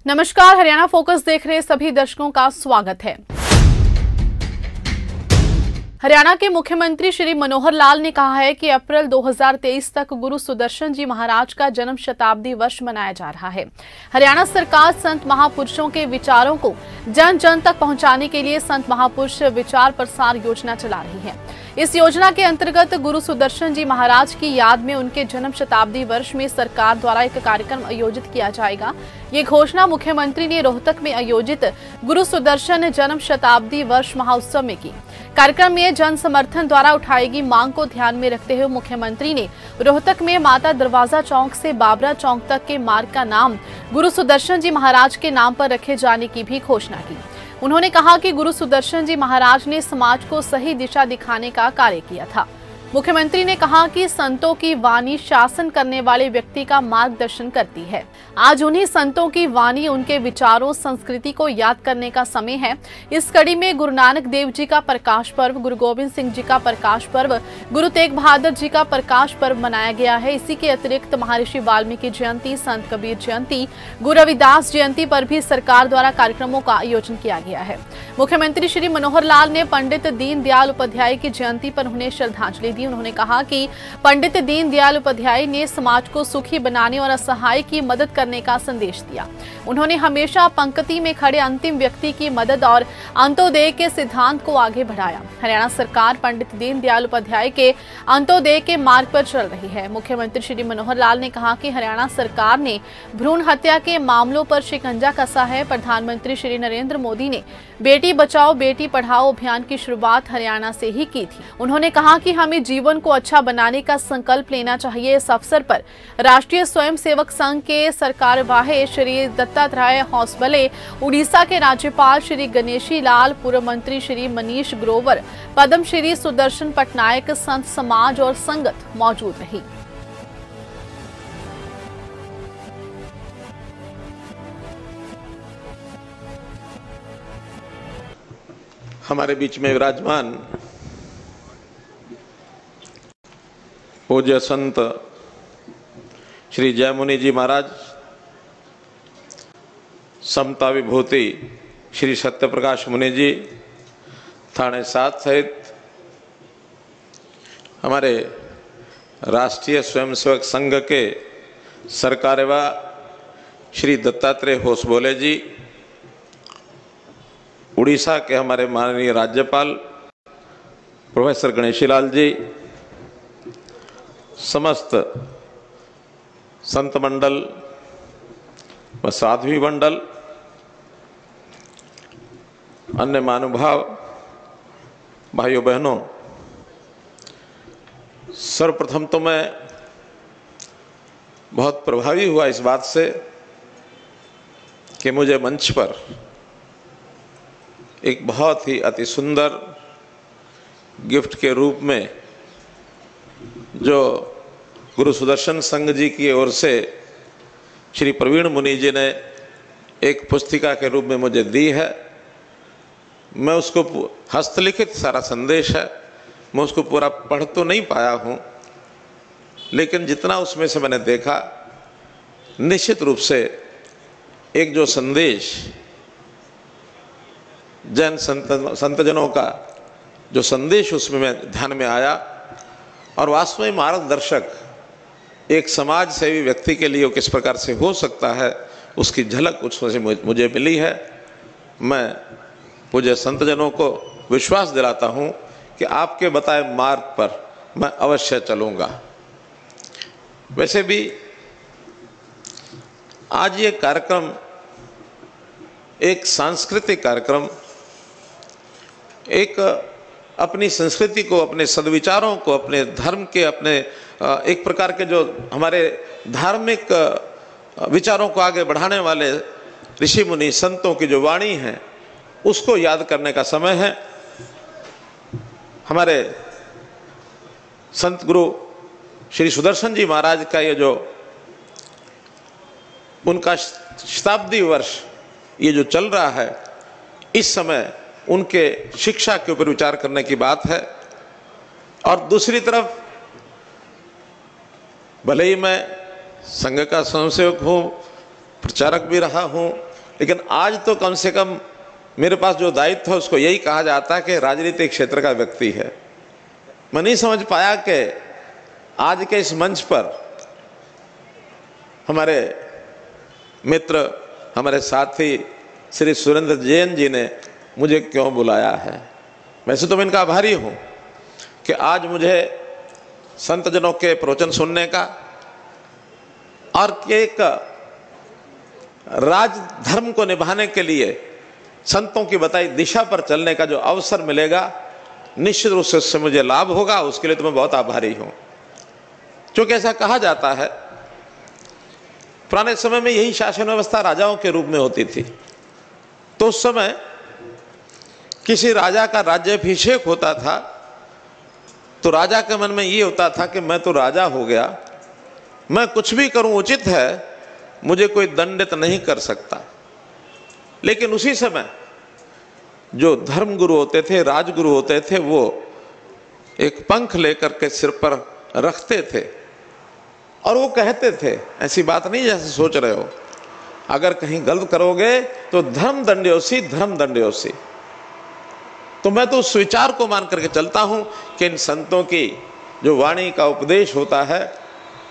नमस्कार, हरियाणा फोकस देख रहे सभी दर्शकों का स्वागत है। हरियाणा के मुख्यमंत्री श्री मनोहर लाल ने कहा है कि अप्रैल 2023 तक गुरु सुदर्शन जी महाराज का जन्म शताब्दी वर्ष मनाया जा रहा है। हरियाणा सरकार संत महापुरुषों के विचारों को जन जन तक पहुंचाने के लिए संत महापुरुष विचार प्रसार योजना चला रही है। इस योजना के अंतर्गत गुरु सुदर्शन जी महाराज की याद में उनके जन्म शताब्दी वर्ष में सरकार द्वारा एक कार्यक्रम आयोजित किया जाएगा। ये घोषणा मुख्यमंत्री ने रोहतक में आयोजित गुरु सुदर्शन जन्म शताब्दी वर्ष महोत्सव में की। कार्यक्रम में जन समर्थन द्वारा उठाएगी मांग को ध्यान में रखते हुए मुख्यमंत्री ने रोहतक में माता दरवाजा चौक से बाबरा चौक तक के मार्ग का नाम गुरु सुदर्शन जी महाराज के नाम पर रखे जाने की भी घोषणा की। उन्होंने कहा कि गुरु सुदर्शन जी महाराज ने समाज को सही दिशा दिखाने का कार्य किया था। मुख्यमंत्री ने कहा कि संतों की वाणी शासन करने वाले व्यक्ति का मार्गदर्शन करती है। आज उन्हीं संतों की वाणी, उनके विचारों, संस्कृति को याद करने का समय है। इस कड़ी में गुरु नानक देव जी का प्रकाश पर्व, गुरु गोविंद सिंह जी का प्रकाश पर्व, गुरु तेग बहादुर जी का प्रकाश पर्व मनाया गया है। इसी के अतिरिक्त महर्षि वाल्मीकि जयंती, संत कबीर जयंती, गुरु रविदास जयंती पर भी सरकार द्वारा कार्यक्रमों का आयोजन किया गया है। मुख्यमंत्री श्री मनोहर लाल ने पंडित दीनदयाल उपाध्याय की जयंती पर उन्हें श्रद्धांजलि दी। उन्होंने कहा कि पंडित दीनदयाल उपाध्याय ने समाज को सुखी बनाने और असहाय की मदद करने का संदेश दिया। उन्होंने हमेशा पंक्ति में खड़े अंतिम व्यक्ति की मदद और अंत्योदय के सिद्धांत को आगे बढ़ाया। हरियाणा सरकार पंडित दीनदयाल उपाध्याय के अंत्योदय के मार्ग पर चल रही है। मुख्यमंत्री श्री मनोहर लाल ने कहा कि हरियाणा सरकार ने भ्रूण हत्या के मामलों पर शिकंजा कसा है। प्रधानमंत्री श्री नरेंद्र मोदी ने बेटी बचाओ बेटी पढ़ाओ अभियान की शुरुआत हरियाणा से ही की थी। उन्होंने कहा कि हमें जीवन को अच्छा बनाने का संकल्प लेना चाहिए। इस अवसर पर राष्ट्रीय स्वयंसेवक संघ के सरकारवाह श्री दत्तात्रेय होसबले, उड़ीसा के राज्यपाल श्री गणेशी लाल, पूर्व मंत्री श्री मनीष ग्रोवर, पद्म श्री सुदर्शन पटनायक, संत समाज और संगत मौजूद रही। हमारे बीच में विराजमान पूज्य संत श्री जयमुनि जी महाराज, समता विभूति श्री सत्यप्रकाश मुनि जी थाने 7 सहित हमारे राष्ट्रीय स्वयंसेवक संघ के सरकारेवा श्री दत्तात्रेय होसबोले जी, उड़ीसा के हमारे माननीय राज्यपाल प्रोफेसर गणेशी लाल जी, समस्त संत मंडल व साध्वी मंडल, अन्य महानुभाव भाइयों बहनों, सर्वप्रथम तो मैं बहुत प्रभावी हुआ इस बात से कि मुझे मंच पर एक बहुत ही अति सुंदर गिफ्ट के रूप में जो गुरु सुदर्शन संघ जी की ओर से श्री प्रवीण मुनि जी ने एक पुस्तिका के रूप में मुझे दी है। मैं उसको हस्तलिखित सारा संदेश है, मैं उसको पूरा पढ़ तो नहीं पाया हूँ, लेकिन जितना उसमें से मैंने देखा, निश्चित रूप से एक जो संदेश जैन संतजनों का जो संदेश उसमें ध्यान में आया, और वास्तव में मार्गदर्शक एक समाज सेवी व्यक्ति के लिए किस प्रकार से हो सकता है, उसकी झलक उसमें से मुझे मिली है। मैं पूज्य संतजनों को विश्वास दिलाता हूँ कि आपके बताए मार्ग पर मैं अवश्य चलूँगा। वैसे भी आज ये कार्यक्रम एक सांस्कृतिक कार्यक्रम, एक अपनी संस्कृति को, अपने सद्विचारों को, अपने धर्म के, अपने एक प्रकार के जो हमारे धार्मिक विचारों को आगे बढ़ाने वाले ऋषि मुनि संतों की जो वाणी है, उसको याद करने का समय है। हमारे संत गुरु श्री सुदर्शन जी महाराज का ये जो उनका शताब्दी वर्ष ये जो चल रहा है, इस समय उनके शिक्षा के ऊपर विचार करने की बात है। और दूसरी तरफ भले ही मैं संघ का स्वयंसेवक हूँ, प्रचारक भी रहा हूँ, लेकिन आज तो कम से कम मेरे पास जो दायित्व है उसको यही कहा जाता है कि राजनीतिक क्षेत्र का व्यक्ति है। मैं नहीं समझ पाया कि आज के इस मंच पर हमारे मित्र, हमारे साथी श्री सुरेंद्र जैन जी ने मुझे क्यों बुलाया है। वैसे तो मैं इनका आभारी हूं कि आज मुझे संतजनों के प्रवचन सुनने का और एक राज धर्म को निभाने के लिए संतों की बताई दिशा पर चलने का जो अवसर मिलेगा, निश्चित रूप से उससे मुझे लाभ होगा। उसके लिए तो मैं बहुत आभारी हूं। क्योंकि ऐसा कहा जाता है, पुराने समय में यही शासन व्यवस्था राजाओं के रूप में होती थी। तो उस समय किसी राजा का राज्याभिषेक होता था तो राजा के मन में ये होता था कि मैं तो राजा हो गया, मैं कुछ भी करूं उचित है, मुझे कोई दंडित नहीं कर सकता। लेकिन उसी समय जो धर्म गुरु होते थे, राजगुरु होते थे, वो एक पंख लेकर के सिर पर रखते थे और वो कहते थे, ऐसी बात नहीं जैसे सोच रहे हो, अगर कहीं गलत करोगे तो धर्म दंड्योसी, धर्म दंड्योसी। तो मैं तो उस विचार को मान करके चलता हूं कि इन संतों की जो वाणी का उपदेश होता है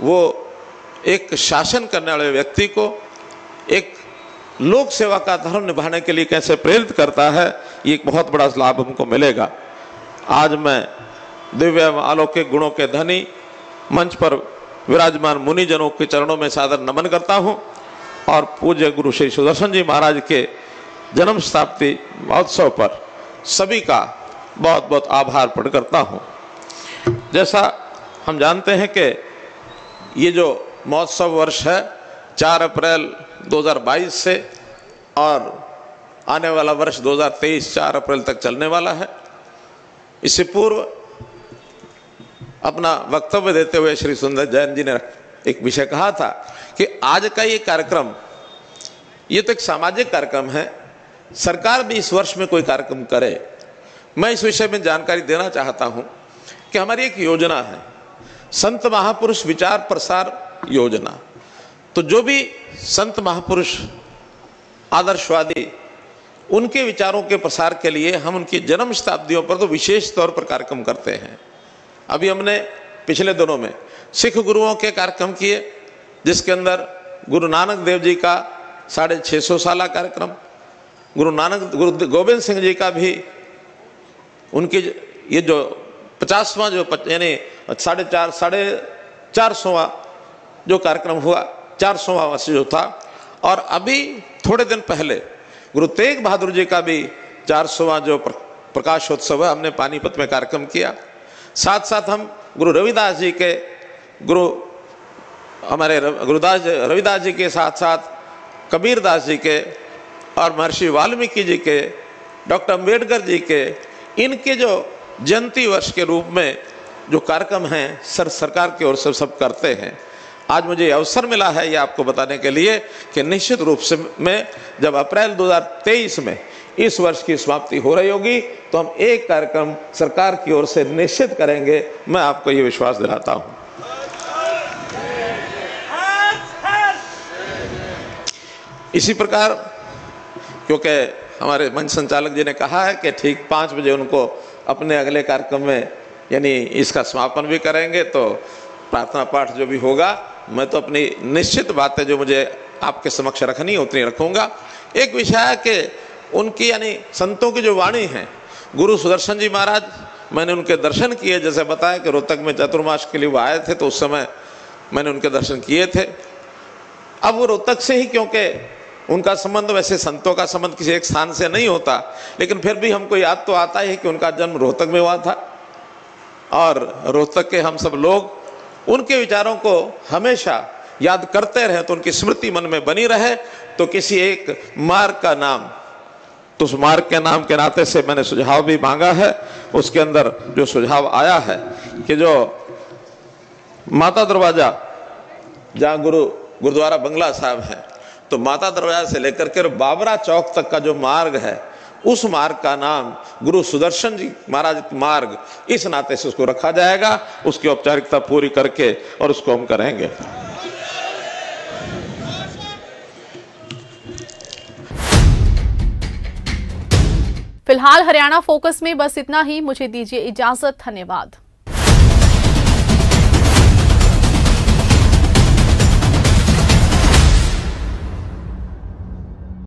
वो एक शासन करने वाले व्यक्ति को एक लोक सेवा का धर्म निभाने के लिए कैसे प्रेरित करता है, ये एक बहुत बड़ा लाभ हमको मिलेगा। आज मैं दिव्य अलौकिक गुणों के धनी मंच पर विराजमान मुनिजनों के चरणों में सादर नमन करता हूं और पूज्य गुरु श्री सुदर्शन जी महाराज के जन्म शताब्दी महोत्सव पर सभी का बहुत बहुत आभार प्रकट करता हूं। जैसा हम जानते हैं कि ये जो महोत्सव वर्ष है 4 अप्रैल 2022 से और आने वाला वर्ष 2023 4 अप्रैल तक चलने वाला है। इससे पूर्व अपना वक्तव्य देते हुए श्री सुंदर जैन जी ने एक विषय कहा था कि आज का ये कार्यक्रम, ये तो एक सामाजिक कार्यक्रम है, सरकार भी इस वर्ष में कोई कार्यक्रम करे। मैं इस विषय में जानकारी देना चाहता हूं कि हमारी एक योजना है, संत महापुरुष विचार प्रसार योजना। तो जो भी संत महापुरुष आदर्शवादी, उनके विचारों के प्रसार के लिए हम उनकी जन्म शताब्दियों पर तो विशेष तौर पर कार्यक्रम करते हैं। अभी हमने पिछले दिनों में सिख गुरुओं के कार्यक्रम किए, जिसके अंदर गुरु नानक देव जी का 650 साला कार्यक्रम, गुरु गोविंद सिंह जी का भी उनकी ये जो 50वां जो यानी 450वां जो कार्यक्रम हुआ, 400वां वर्ष जो था, और अभी थोड़े दिन पहले गुरु तेग बहादुर जी का भी 400वां जो प्रकाशोत्सव है, हमने पानीपत में कार्यक्रम किया। साथ साथ हम गुरु रविदास जी के हमारे रविदास जी के साथ साथ कबीरदास जी के और महर्षि वाल्मीकि जी के, डॉक्टर अम्बेडकर जी के, इनके जो जयंती वर्ष के रूप में जो कार्यक्रम हैं सरकार की ओर से सब करते हैं। आज मुझे अवसर मिला है ये आपको बताने के लिए कि निश्चित रूप से मैं जब अप्रैल 2023 में इस वर्ष की समाप्ति हो रही होगी तो हम एक कार्यक्रम सरकार की ओर से निश्चित करेंगे। मैं आपको ये विश्वास दिलाता हूं। इसी प्रकार, क्योंकि हमारे मंच संचालक जी ने कहा है कि ठीक 5 बजे उनको अपने अगले कार्यक्रम में यानी इसका समापन भी करेंगे, तो प्रार्थना पाठ जो भी होगा, मैं तो अपनी निश्चित बातें जो मुझे आपके समक्ष रखनी है उतनी रखूंगा। एक विषय है कि उनकी यानी संतों की जो वाणी है, गुरु सुदर्शन जी महाराज, मैंने उनके दर्शन किए, जैसे बताया कि रोहतक में चतुर्मास के लिए वो आए थे, तो उस समय मैंने उनके दर्शन किए थे। अब वो रोहतक से ही, क्योंकि उनका संबंध वैसे संतों का संबंध किसी एक स्थान से नहीं होता, लेकिन फिर भी हमको याद तो आता है कि उनका जन्म रोहतक में हुआ था और रोहतक के हम सब लोग उनके विचारों को हमेशा याद करते रहे, तो उनकी स्मृति मन में बनी रहे। तो किसी एक मार्ग का नाम, तो उस मार्ग के नाम के नाते से मैंने सुझाव भी मांगा है। उसके अंदर जो सुझाव आया है कि जो माता दरवाजा, जहाँ गुरुद्वारा बंगला साहब है, तो माता दरवाजा से लेकर के बाबरा चौक तक का जो मार्ग है, उस मार्ग का नाम गुरु सुदर्शन जी महाराज मार्ग, इस नाते से उसको रखा जाएगा। उसकी औपचारिकता पूरी करके और उसको हम करेंगे। फिलहाल हरियाणा फोकस में बस इतना ही। मुझे दीजिए इजाजत। धन्यवाद।